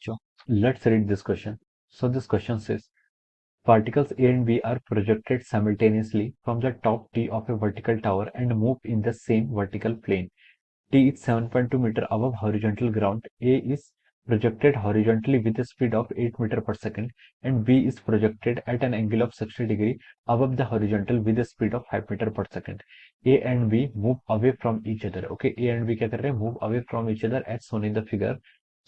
बच्चों, let's read this question. So this question says particles A and B are projected simultaneously from the top T of a vertical tower and move in the same vertical plane. T is 7.2 meter above horizontal ground. A is projected horizontally with a speed of 8 meter per second and B is projected at an angle of 60 degree above the horizontal with a speed of 5 meter per second. A and B move away from each other. Okay, A and B क्या कर रहे हैं? Move away from each other as shown in the figure.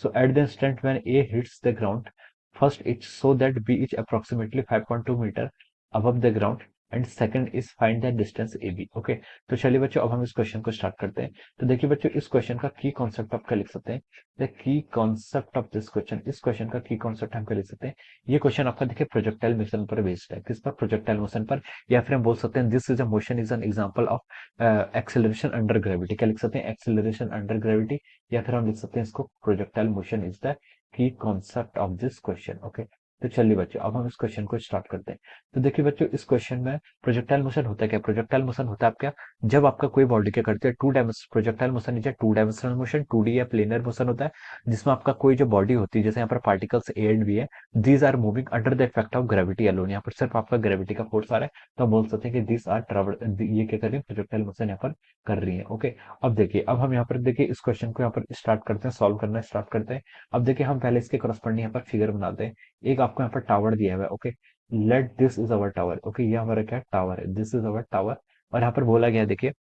So at the instant when A hits the ground, first it's so that B is approximately 5.2 meter above the ground and second is find the distance AB. Okay, तो चलिए बच्चों अब हम इस question को start करते हैं। तो देखिए बच्चों इस क्वेश्चन का की कॉन्सेप्ट आप क्या लिख सकते हैं? The key concept of this question, इस क्वेश्चन का की कॉन्सेप्ट हम क्या लिख सकते हैं? ये क्वेश्चन आपका देखिए प्रोजेक्टाइल मोशन पर बेस्ड है। किस पर? प्रोजेक्टाइल मोशन पर। या फिर हम बोल सकते हैं this is a motion is an example of acceleration under gravity. क्या लिख सकते हैं? Acceleration under gravity. या फिर हम लिख सकते हैं इसको projectile motion is the key concept of this question. Okay, तो चलिए बच्चों अब हम इस क्वेश्चन को स्टार्ट करते हैं। तो देखिए बच्चों इस क्वेश्चन में प्रोजेक्टाइल मोशन होता है क्या? प्रोजेक्टाइल मोशन होता है आपका जब आपका कोई बॉडी क्या करती है two dimension, projectile motion is two dimensional motion, 2D या प्लेनर मोशन होता है जिसमें आपका कोई जो बॉडी होती है जैसे यहाँ पर पार्टिकल्स ए एंड बी है, these are moving under the effect of gravity alone. यहाँ पर सिर्फ आपका ग्रेविटी का फोर्स आ रहा है तो हम बोल सकते हैं कि दिस आर ट्रेवल, ये क्या कर रही है? प्रोजेक्टाइल मोशन यहाँ पर कर रही है। ओके, अब देखिए अब हम यहाँ पर देखिए इस क्वेश्चन को यहाँ पर स्टार्ट करते हैं, सॉल्व करना स्टार्ट करते हैं। अब देखिए हम पहले इसके करस्पॉन्डिंग यहाँ पर फिगर बनाते हैं। एक आपको यहाँ पर टावर दिया हुआ है। Okay, let this is our tower. Okay, ये हमारा क्या टावर है? This is our tower. और यहाँ पर बोला गया है देखिए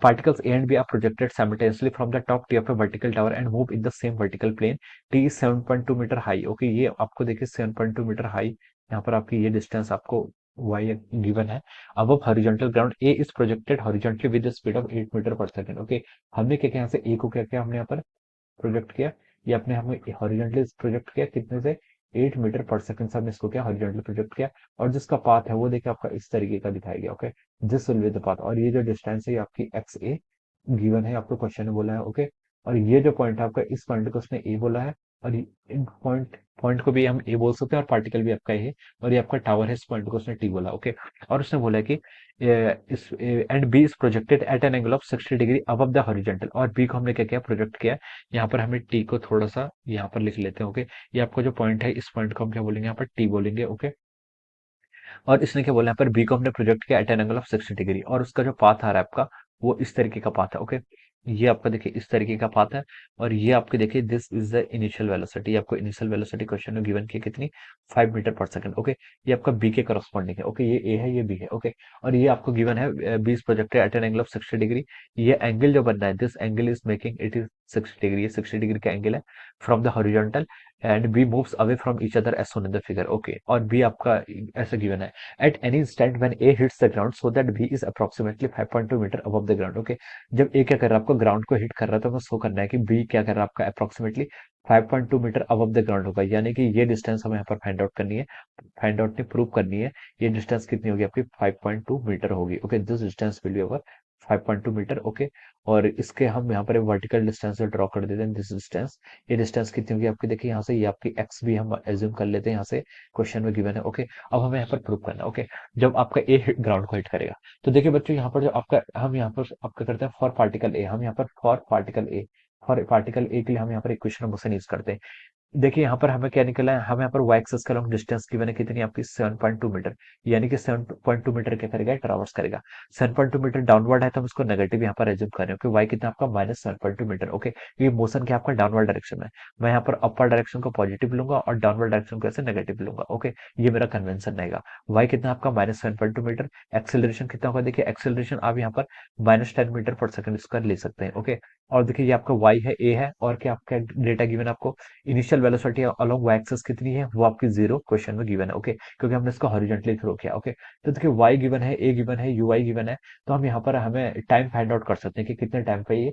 particles A and B are projected simultaneously from the top T of a vertical tower and move in the same vertical plane. T is 7.2 metre high. Okay, ये आपको देखिए 7.2 मीटर हाई यहाँ पर आपकी ये डिस्टेंस आपको y गिवन है अब horizontal ground. A is projected horizontally with the speed of 8 metre per second. Okay, हमने क्या किया? यहाँ से A को क्या किया? हमने यहाँ पर प्रोजेक्ट किया, ये अपने हमें हॉरिजॉन्टली प्रोजेक्ट किया कितने से? 8 मीटर पर सेकंड से हमने इसको क्या हॉरिजॉन्टली प्रोजेक्ट किया। और जिसका पाथ है वो देखिए आपका इस तरीके का दिखाया गया। Okay, this will be the path. और ये जो डिस्टेंस है ये आपकी एक्स ए गिवन है, आपको क्वेश्चन में बोला है। ओके, और ये जो पॉइंट है आपका, इस पॉइंट को उसने ए बोला है और इन पॉइंट पॉइंट को भी हम ए बोल सकते हैं और पार्टिकल भी आपका ए है और ये आपका टावर है, इस पॉइंट को उसने टी बोला। ओके, और उसने बोला कि इस and B is projected at an angle of 60 degree above the horizontal. और बी को हमने क्या किया? प्रोजेक्ट किया। यहाँ पर हमें टी को थोड़ा सा यहाँ पर लिख लेते हैं। ओके, ये आपका जो पॉइंट है इस पॉइंट को हम क्या बोलेंगे? यहाँ पर टी बोलेंगे। ओके, और इसने क्या बोला? यहाँ पर बी को हमने प्रोजेक्ट किया at an angle of 60 degree और उसका जो पाथ आ रहा है आपका वो इस तरीके का पाथ है। ओके, ये आपका देखिए इस तरीके का पाथ है और ये आपके देखिए this is the initial velocity. आपको इनिशियल वेलोसिटी क्वेश्चन में गिवन की कितनी? 5 मीटर पर सेकंड। ओके, ये आपका बी के करस्पॉन्डिंग है। ओके, ये ए है ये बी है। ओके, और ये आपको गिवन है B is projected at an angle of 60 degree. ये एंगल जो बन रहा है this angle is making it is 60 degree, ये 60 डिग्री का एंगल है from the horizontal and B moves away from each other as shown in the figure. Okay, और B आपका ऐसे गिवन है at any instant when A hits the ground so that B is approximately 5.2 metre above the ground। Okay, जब A क्या कर रहा है? आपको ग्राउंड को हिट कर रहा है तो हमें शो करना है कि B क्या कर रहा है? आपका approximately 5.2 metre above the ground होगा, यानी कि ये डिस्टेंस हमें यहाँ पर फाइंड आउट करनी है, फाइंड आउट नहीं प्रूव करनी है। ये डिस्टेंस कितनी होगी आपकी? 5.2 मीटर होगी। Okay, this distance will be over 5.2 metre. Okay, और इसके हम यहाँ पर वर्टिकल डिस्टेंस ड्रॉ कर देते हैं दिस डिस्टेंस। ये डिस्टेंस कितनी होगी आपकी? देखिए यहाँ से ये आपकी एक्स भी हम एज्यूम कर लेते हैं, यहाँ से क्वेश्चन में गिवन है। ओके, अब हमें यहाँ पर प्रूव करना है। ओके, जब आपका ए ग्राउंड को हिट करेगा तो देखिए बच्चों यहाँ पर जो आपका हम यहाँ पर आपका करते हैं फॉर पार्टिकल ए, हम यहाँ पर फॉर पार्टिकल ए के लिए हम यहाँ पर इक्वेशन ऑफ मोशन यूज करते हैं। देखिए यहाँ पर हमें क्या निकला है? हमें यहाँ पर वाई एक्सिस का लॉन्ग डिस्टेंस गिवन है कितनी आपकी? 7.2 मीटर, यानी कि 7.2 मीटर क्या करेगा? ट्रावर्स करेगा। 7.2 मीटर डाउनवर्ड है तो हम इसको नेगेटिव यहाँ पर एज्यूम कर रहे हैं क्योंकि वाई कितना आपका? -7.2 मीटर। ओके, ये मोशन क्या आपका? डाउनवर्ड डायरेक्शन में। मैं यहाँ पर अपर डायरेक्शन को पॉजिटिव लूंगा और डाउनवर्ड डायरेक्शन को ऐसे नेगेटिव लूंगा। ओके, ये मेरा कन्वेंशन रहेगा। वाई कितना आपका? -7.2 मीटर। एक्सेलरेशन कितना होगा? देखिए एक्सेलरेशन आप यहाँ पर -10 मीटर पर सेकंड स्क्वायर ले सकते हैं। ओके, और देखिए ये आपका वाई है, ए है, और क्या आपका डेटा गिवन आपको? Initial velocity along Y axis कितनी है? वो आपकी 0 क्वेश्चन में गिवन है। ओके, क्योंकि हमने इसको हॉरिजॉन्टली थ्रो किया। ओके, तो देखिए वाई गिवन है, ए गिवन है, यू आई गिवन है, तो हम यहाँ पर हमें टाइम फाइंड आउट कर सकते हैं कि कितने टाइम पे ये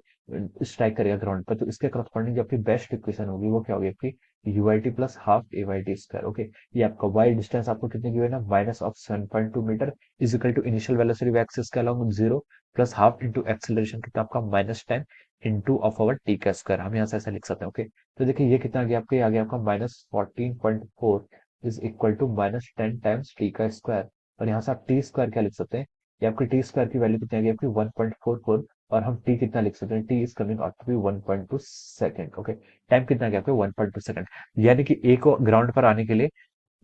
स्ट्राइक करेगा ग्राउंड पर। तो इसके करस्पॉन्डिंग जो आपकी बेस्ट इक्वेशन होगी वो क्या होगी आपकी? U i t plus half a y t square. Okay, ये आपका वाई डिस्टेंस आपको कितने गिवन है? -7.2 metre is equal to initial velocity y axis के along 0 plus half into acceleration कितना आपका? -10 इंटू ऑफ आवर टी का स्क्वायर। हम यहाँ से ऐसा लिख सकते हैं। ओके, तो देखिए ये कितना आ गया आपके? आ गया आपका -14.4 is equal to -10 times T का स्क्वायर। और यहाँ से आप टी स्क्वायर क्या लिख सकते हैं? ये आपकी टी स्क्वायर की वैल्यू कितनी आ गई आपकी? 1.44 और हम टी कितना लिख सकते हैं, T is coming out to be 1.2 second. Okay, time कितना गया आपको 1.2 सेकंड, यानी कि ए को ग्राउंड पर आने के लिए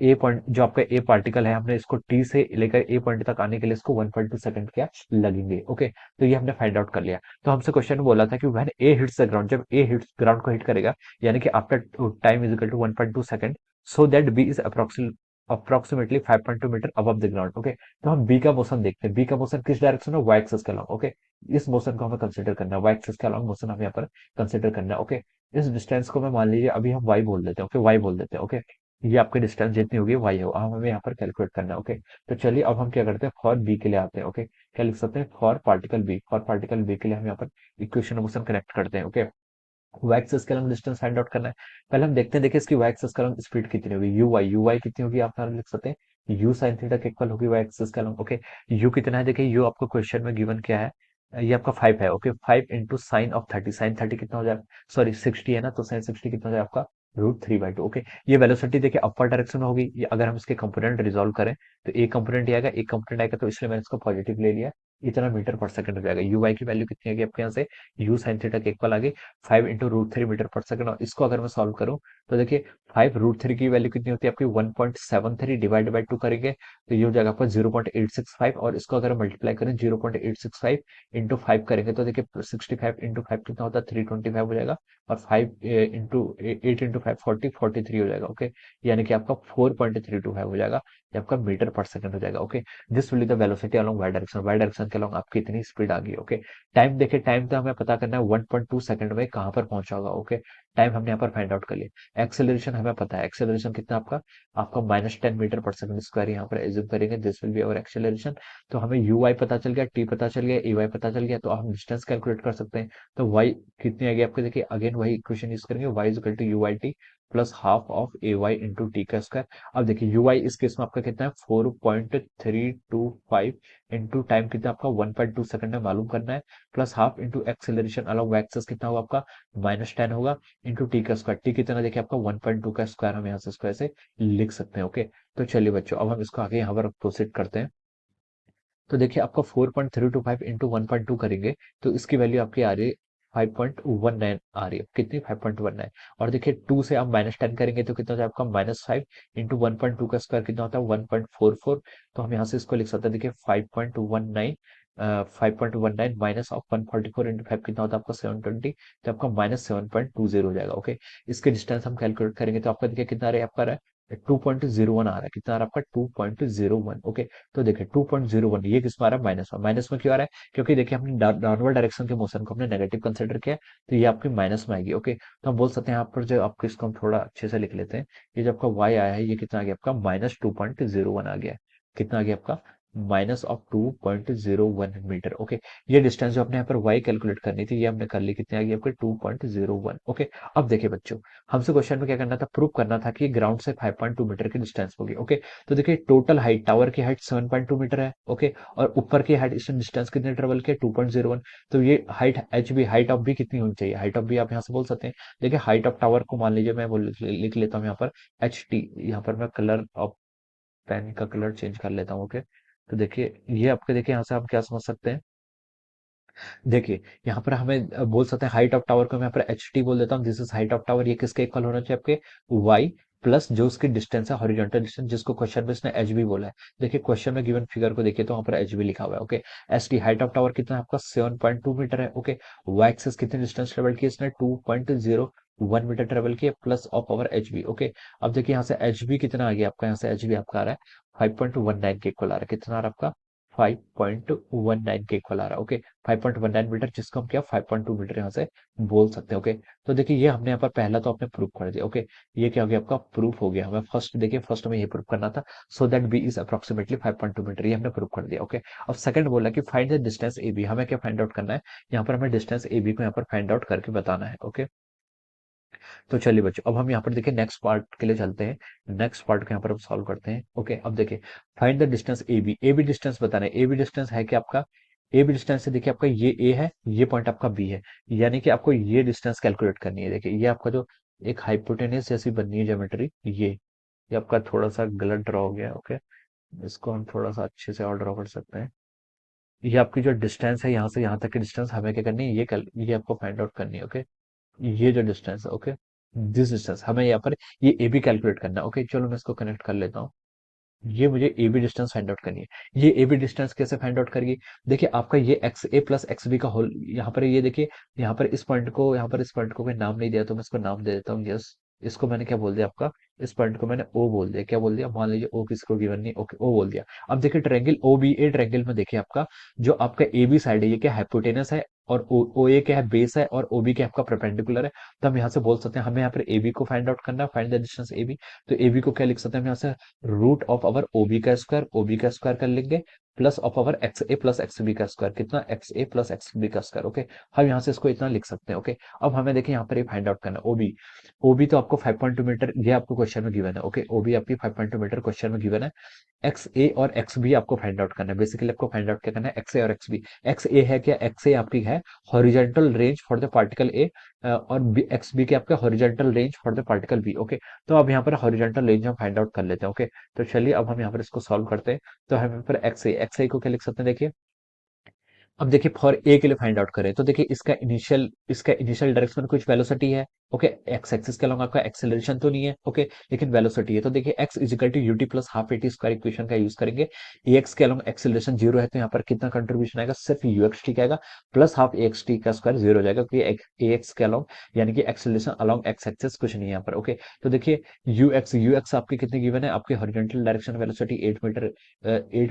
ए पॉइंट जो आपका ए पार्टिकल है, हमने इसको टी से लेकर ए पॉइंट तक आने के लिए इसको 1.2 सेकंड क्या लगेंगे। ओके, तो ये हमने फाइंड आउट कर लिया। तो हमसे क्वेश्चन में बोला था कि when A hits the ground, जब ए हिट्स ग्राउंड को हिट करेगा, यानी कि after time is equal to 1.2 second, so that B is approximately 5.2 metre above the ground. Okay, तो हम बी का मोशन देखते हैं, बी का मोशन किस डायरेक्शन में, वाई एक्सिस के अलॉन्ग। ओके, इस मोशन को हमें कंसिडर करना है, वाई एक्सिस के अलॉन्ग मोशन हमें यहाँ पर कंसिडर करना है। ओके, इस डिस्टेंस को मैं मान लीजिए अभी हम वाई बोल देते हैं। ओके, वाई बोल देते हैं। ओके, ये आपकी डिस्टेंस जितनी होगी वाई हो, अब हमें यहाँ पर कैलकुलेट करना है। ओके, तो चलिए अब हम क्या करते हैं, फॉर बी के लिए आते हैं। ओके, क्या लिख सकते हैं, for particle B, for particle B के लिए हम यहाँ पर इक्वेशन ऑफ मोशन कनेक्ट करते हैं। ओके, वाई एक्सिस के अलॉन्ग डिस्टेंस फाइंड आउट करना है। पहले हम देखते हैं, देखिए इसकी वाई एक्सिस के अलॉन्ग स्पीड कितनी होगी, यू वाई कितनी होगी, आप यहाँ लिख सकते हैं यू साइन थीटा के इक्वल होगी वाई एक्सिस के अलॉन्ग। ओके, यू कितना है, देखिए यू आपको क्वेश्चन में गिवन क्या है, ये आपका 5 है। Okay, 5 into sine of 30, sine 30 कितना हो जाएगा, सॉरी 60 है ना, तो साइन 60 कितना हो जाएगा आपका √3/2। ओके, ये वेलोसिटी देखिए अपर डायरेक्शन में होगी, ये अगर हम इसके कंपोनेंट रिजॉल्व करें तो एक कंपोनेंट आएगा, एक कंपोनेंट आएगा, तो इसलिए मैंने इसको पॉजिटिव ले लिया, इतना मीटर पर सेकंड हो जाएगा। यू वाई की वैल्यू कितनी आएगी आपके यहाँ से, यू साइन थीटा के इक्वल आ गई 5 इंटू √3 मीटर पर सेकंड। और इसको अगर मैं सॉल्व करूं तो देखिए 5 √3 की वैल्यू कितनी होती है आपकी 1.73, डिवाइड बाई 2 करेंगे तो ये हो जाएगा आपका 0.865, और इसको अगर मल्टीप्लाई करें 0.865 इंटू 5 करेंगे तो देखिए 65 इंटू 5 कितना होता है 325 हो जाएगा, और 5 इंटू 8 इंटू 5 43 हो जाएगा। ओके, यानी कि आपका 4.325 हो जाएगा, ये आपका मीटर पर सेकंड हो जाएगा। Okay, this will be the velocity along Y direction के अलोंग आपकी इतनी स्पीड आ गई। ओके, टाइम देखिए, टाइम तो हमें पता करना है 1.2 सेकंड में कहां पर पहुंचा होगा। ओके, टाइम हमने यहाँ पर फाइंड आउट कर लिया। एक्सेलरेशन हमें पता है, एक्सेलरेशन कितना आपका, आपका -10 मीटर पर सेकंड स्क्वायर यहाँ पर एज्यूम करेंगे, this will be our acceleration. तो हमें यू वाई पता चल गया, टी पता चल गया, ए वाई पता चल गया, तो हम डिस्टेंस कैलकुलेट कर सकते हैं। तो वाई कितनी आएगी आपको, देखिए अगेन वही इक्वेशन यूज करेंगे, Y is equal to U Y T plus half of A Y into T का स्क्वायर। अब देखिए यू वाई इस केस में आपका कितना है 4.325 इंटू टाइम कितना आपका 1.2 सेकंड में मालूम करना है, plus half into acceleration along axis कितना होगा आपका -10 होगा, इंटू टी का स्क्वायर, टी कितना देखिए आपका 1.2 का स्क्वायर हम यहाँ से स्क्वायर से लिख सकते हैं। ओके, तो चलिए बच्चों अब हम इसको आगे यहाँ पर प्रोसीड करते हैं। तो देखिए आपका 4.325 इंटू 1.2 करेंगे तो इसकी वैल्यू आपकी आ रही है 5.19 आ रही है, कितनी 5.19। और देखिए 2 से आप -10 करेंगे तो कितना हो जाएगा आपका -5 इंटू 1.2 का स्क्वायर कितना होता है 1.44। तो हम यहाँ से इसको लिख सकते हैं, देखिए 5.19 5.19 माइनस ऑफ 144 इंटू 5 कितना होता है आपका 720, तो आपका -7.20 हो जाएगा। ओके, इसके डिस्टेंस हम कैलकुलेट करेंगे तो आपका देखिए कितना आ रहा है, आपका 2.01 आ रहा है, कितना आ रहा है आपका 2.01। ओके, तो देखिए 2.01 ये किस में आ रहा है, माइनस में क्यों आ रहा है, क्योंकि देखिए हमने डाउनवर्ड डायरेक्शन के मोशन को हमने नेगेटिव कंसिडर किया, तो ये आपकी माइनस में आएगी। ओके, तो हम बोल सकते हैं यहाँ पर जो आपको इसको हम थोड़ा अच्छे से लिख लेते हैं, ये जो आपका वाई आया है ये कितना आ गया आपका -2.01 आ गया, कितना आ गया आपका माइनस ऑफ 2.01 मीटर। ओके, ये डिस्टेंस जो आपने यहाँ पर वाई कैलकुलेट करनी थी ये हमने कर ली, कितनी आ गई आपके 2.01। ओके, अब देखिए बच्चों, हमसे क्वेश्चन में क्या करना था, प्रूव करना था कि ग्राउंड से 5.2 मीटर की डिस्टेंस होगी। ओके, तो देखिए टोटल हाइट, टावर की हाइट 7.2 मीटर है। ओके, और ऊपर की हाइट, इस डिस्टेंस कितने ट्रेवल किया 2.01, तो ये height H B, height of B कितनी होनी चाहिए, हाइट ऑफ बी आप यहाँ से बोल सकते हैं। देखिए हाइट ऑफ टावर को मान लीजिए मैं बोल लिख लेता हूँ यहाँ पर एच टी, यहाँ पर मैं कलर ऑफ पेन का कलर चेंज कर लेता हूँ। ओके, तो देखिए ये आपके, देखिए यहाँ से हम क्या समझ सकते हैं, देखिए यहाँ पर हमें बोल सकते हैं हाइट ऑफ टावर को मैं यहाँ पर एच टी बोल देता हूँ, this is height of tower, ये किसके इक्वल होना चाहिए आपके वाई प्लस जो उसकी डिस्टेंस है हॉरिजॉन्टल डिस्टेंस, जिसको क्वेश्चन में इसने एच बी बोला है। देखिए क्वेश्चन में गिवन फिगर को देखिए तो वहाँ पर एच बी लिखा हुआ है। Okay, S T height of tower कितना है आपका 7.2 मीटर है। ओके, वाई एक्सिस कितनी डिस्टेंस ट्रेवल की इसने 2.01 मीटर ट्रेवल किया plus of power H B. Okay, अब देखिए यहाँ से एच बी कितना आ गया आपका, यहाँ से एच बी आपका आ रहा है 5.19 के इक्वल आ रहा है, कितना आ रहा है आपका 5.19 के इक्वल आ रहा है। ओके, 5.19 मीटर, जिसको हम क्या 5.2 मीटर यहाँ से बोल सकते हैं। ओके, तो देखिए ये हमने यहाँ पर पहला तो आपने प्रूफ कर दिया। ओके, ये क्या हो गया आपका प्रूफ हो गया, हमें फर्स्ट देखिए फर्स्ट हमें ये प्रूफ करना था, so that B is approximately 5.2 metre, ये हमने प्रूफ कर दिया। ओके, अब सेकंड बोला कि find the distance A B, हमें क्या फाइंड आउट करना है, यहाँ पर हमें डिस्टेंस ए बी को यहाँ पर फाइंड आउट करके बताना है। ओके, तो चलिए बच्चों अब हम यहाँ पर देखिए नेक्स्ट पार्ट के लिए चलते हैं, नेक्स्ट पार्ट को यहाँ पर हम सॉल्व करते हैं। ओके, अब देखिए find the distance A B distance बताना है, ए बी डिस्टेंस है कि आपका ए बी डिस्टेंस से देखिए आपका ये ए है, ये पॉइंट आपका बी है, यानी कि आपको ये डिस्टेंस कैलकुलेट करनी है। देखिए ये आपका जो एक हाइपोटेनस जैसी बननी है ज्योमेट्री, ये आपका थोड़ा सा गलत ड्रॉ हो गया। ओके, इसको हम थोड़ा सा अच्छे से और ड्रॉ कर सकते हैं। ये आपकी जो डिस्टेंस है यहाँ से यहाँ तक की डिस्टेंस हमें क्या करनी है, ये आपको फाइंड आउट करनी है। ओके, ये जो डिस्टेंस है, ओके, दिस डिस्टेंस हमें यहाँ पर ये ए बी कैलकुलेट करना है। ओके, चलो मैं इसको कनेक्ट कर लेता हूँ। ये मुझे A B distance find out करनी है। ये ए बी डिस्टेंस कैसे फाइंड आउट करिए? देखिए आपका ये X A plus X B का होल, यहाँ पर ये देखिए, यहाँ पर इस पॉइंट को कोई नाम नहीं दिया, तो मैं इसको नाम दे देता हूँ। यस, इसको मैंने क्या बोल दिया आपका, इस पॉइंट को मैंने ओ बोल दिया। क्या बोल दिया? मान लीजिए ओ किसको गिवन नहीं, ओके ओ बोल दिया। अब देखिए triangle O B A triangle में देखिए आपका जो आपका ए बी साइड है ये क्या हाइपोटेनस है, और ओ ए क्या है, बेस है, और ओ बी क्या आपका परपेंडिकुलर है। तो हम यहाँ से बोल सकते हैं हमें यहाँ पर ए बी को फाइंड आउट करना है, find the distance A B. तो ए बी को क्या लिख सकते हैं हम यहाँ से, root of over O B का स्क्वायर कर लेंगे, plus of over X A plus X B का स्क्वायर, कितना, X A plus X B का स्क्वायर। ओके, हम यहाँ से इसको इतना लिख सकते हैं। ओके, अब हमें देखिए यहाँ पर ये फाइंड आउट करना है ओबी। ओबी तो आपको 5.2 मीटर ये आपको क्वेश्चन में गिवन है। ओके, ओबी आपकी 5.2 मीटर क्वेश्चन में गिवन है। एक्स ए और एक्स बी आपको फाइंड आउट करना है। बेसिकली आपको फाइंड आउट क्या करना है, एक्स ए और एक्स बी। एक्स ए है क्या, एक्स ए आपकी है horizontal range for the particle A, और एक्स बी के आपका horizontal range for the particle B. Okay, तो अब यहाँ पर हॉरिजेंटल रेंज हम फाइंड आउट कर लेते हैं। ओके, तो चलिए अब हम यहाँ पर इसको सॉल्व करते हैं। तो हम यहाँ पर एक्स ए को क्या लिख सकते हैं, देखिए अब देखिए फॉर ए के लिए फाइंड आउट करें तो देखिए इसका इनिशियल डायरेक्शन में कुछ वेलोसिटी है। ओके, एक्स एक्सिस के अलॉन्ग आपका एक्सेलरेशन तो नहीं है। ओके, लेकिन वेलोसिटी है। तो देखिए X is equal to U T plus half A T square equation का यूज करेंगे। ए एक्स के अलॉन्ग एक्सेलरेशन जीरो है, तो यहाँ पर कितना कंट्रीब्यूशन आएगा, सिर्फ यू एक्स टी का आएगा, प्लस हाफ ए एक्स टी का स्क्वायर जीरो हो जाएगा, क्योंकि ए एक्स के अलॉन्ग यानी कि एक्सेलरेशन अलॉन्ग एक्स एक्सिस कुछ नहीं है यहाँ पर। ओके, तो देखिए यू एक्स आपकी कितनी गिवन है, आपकी horizontal direction velocity 8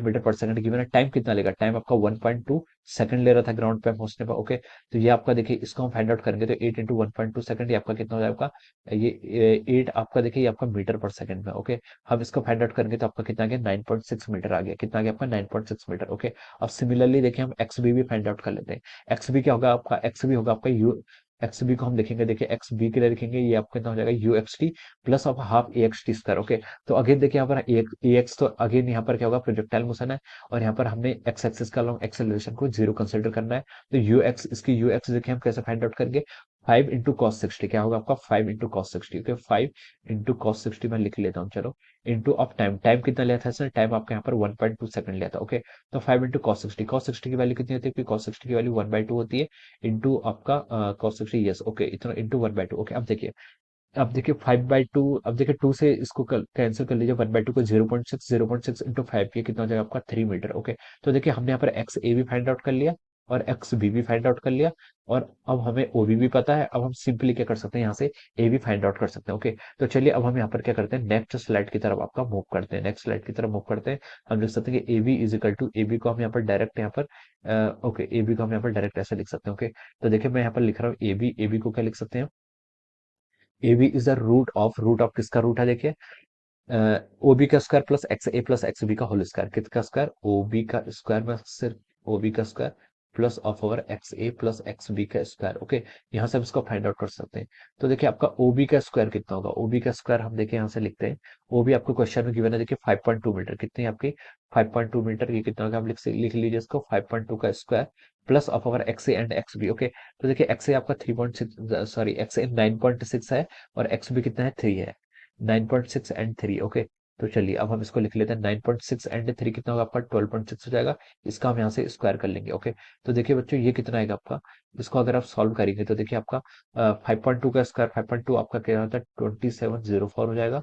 metre per second given है। टाइम कितना लेगा, टाइम आपका 1.2 सेकंड ले रहा था ग्राउंड पे पहुंचने पर। ओके, तो ये आपका देखिए इसको हम फाइंड आउट करेंगे तो 8 × 1.2 सेकंड, ये आपका कितना हो जाएगा, ये 8 आपका देखिए ये आपका मीटर पर सेकंड में। ओके, हम इसको फाइंड आउट करेंगे तो आपका कितना आ गया, 9.6 मीटर आ गया। कितना आ गया आपका, 9.6 मीटर। ओके, अब सिमिलरली देखिए हम एक्स बी भी फाइंड आउट कर लेते हैं। एक्स बी क्या होगा आपका, एक्स बी होगा आपका यू, एक्स बी को हम लिखेंगे, देखिए एक्स बी के लिए लिखेंगे ये आपका कितना हो जाएगा, you x T plus of half A x T square. Okay, तो अगेन देखिए यहाँ पर ए एक्स, तो अगेन यहाँ पर क्या होगा, प्रोजेक्टाइल मोशन है, और यहाँ पर हमने एक्स एक्सिस का लॉन्ग एक्सेलरेशन को जीरो कंसिडर करना है। तो यू एक्स, इसकी यू एक्स देखिए हम कैसे फाइंड आउट करेंगे, 5 × cos 60 क्या होगा आपका, 5 × cos 60। ओके, 5 × cos 60 मैं लिख लेता हूँ, चलो, इंटू ऑफ टाइम, टाइम कितना लिया था सर, टाइम आपका यहाँ पर 1.2 सेकंड लिया था। ओके, तो 5 × cos 60 की वैल्यू कितनी होती है, cos 60 की वैल्यू 1/2 होती है, इंटू आपका cos 60, यस ओके, इतना इंटू 1/2। ओके, अब देखिए 5/2, अब देखिए 2 से इसको कैंसिल कर लीजिए, 1/2 को 0.6 इंटू 5 ये कितना हो जाएगा आपका 3 मीटर। ओके, तो देखिए हमने यहाँ पर एक्स ए भी फाइंड आउट कर लिया, और एक्स बी भी फाइंड आउट कर लिया, और अब हमें ओ बी भी पता है। अब हम सिंपली क्या कर सकते हैं, यहाँ से ए भी फाइंड आउट कर सकते हैं। ओके, तो चलिए अब हम यहाँ पर क्या करते हैं, नेक्स्ट स्लाइड की तरफ आपका मूव करते हैं, नेक्स्ट स्लाइड की तरफ मूव करते हैं। हम लिख सकते हैं कि A B is equal to, A B को हम यहाँ पर डायरेक्ट यहाँ पर ओके, ए बी को हम यहाँ पर डायरेक्ट ऐसे लिख सकते हैं। ओके, तो देखिए मैं यहाँ पर लिख रहा हूँ ए बी को क्या लिख सकते हैं, A B is the root of किसका रूट है, देखिए ओ बी का स्क्वायर प्लस एक्स बी का होल स्क्वायर, किसका स्क्वायर, ओ बी का स्क्वायर में सिर्फ ओ बी का square plus of over X A plus X B का स्क्वायर। ओके, यहाँ से हम इसको फाइंड आउट कर सकते हैं। तो देखिए आपका ओ बी का स्क्वायर कितना होगा, ओ बी का स्क्वायर हम देखिए यहाँ से लिखते हैं। ओ बी आपको क्वेश्चन में गिवन है, देखिए 5.2 मीटर, कितनी है आपकी 5.2 मीटर, ये कितना होगा, आप लिख लीजिए इसको, 5.2 का square plus of over X A and X B. Okay, तो देखिए एक्स ए आपका 3.6, सॉरी एक्स ए 9.6 है, और एक्स बी कितना है, 3 है, 9.6 एंड 3। ओके, तो चलिए अब हम इसको लिख लेते हैं, 9.6 एंड 3 कितना होगा आपका, 12.6 हो जाएगा। इसका हम यहाँ से स्क्वायर कर लेंगे। ओके, तो देखिए बच्चों ये कितना आएगा आपका, इसको अगर आप सॉल्व करेंगे तो देखिए आपका 5.2 का स्क्वायर, 5.2 आपका क्या होता है, 2704 हो जाएगा,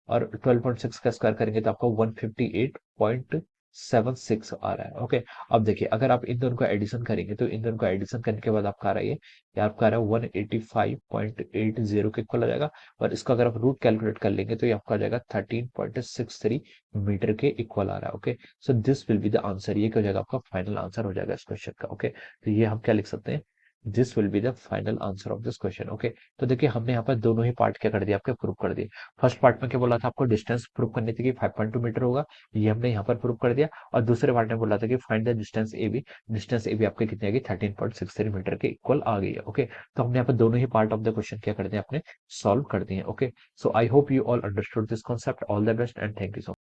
और 12.6 का स्क्वायर करेंगे तो आपका 158.76 आ रहा है। ओके, अब देखिए अगर आप इन दोनों को एडिशन करेंगे तो इन दोनों को एडिशन करने के बाद आपका आ रहा है ये आपका आ रहा है 185.80 के इक्वल आ जाएगा, और इसका अगर आप रूट कैलकुलेट कर लेंगे तो ये आपका आ जाएगा 13.63 मीटर के इक्वल आ रहा है। Okay, so this will be the answer, ये क्या हो जाएगा आपका फाइनल आंसर हो जाएगा इस क्वेश्चन का। ओके, तो ये हम क्या लिख सकते हैं, this will be the final answer of this question. Okay, तो देखिए हमने यहाँ पर दोनों ही पार्ट क्या कर दिया, आपके प्रूव कर दिए। फर्स्ट पार्ट में क्या बोला था, आपको डिस्टेंस प्रूव करनी थी कि 5.2 मीटर होगा, ये हमने यहाँ पर प्रूव कर दिया। और दूसरे पार्ट में बोला था कि find the distance A B, distance A B आपके कितनी आ गई, 13.63 मीटर के इक्वल आ गई है। ओके, तो हमने यहाँ पर दोनों ही पार्ट ऑफ द क्वेश्चन क्या कर दिए, आपने सॉल्व कर दिए। Okay, so I hope you all understood this concept, all the best and thank you so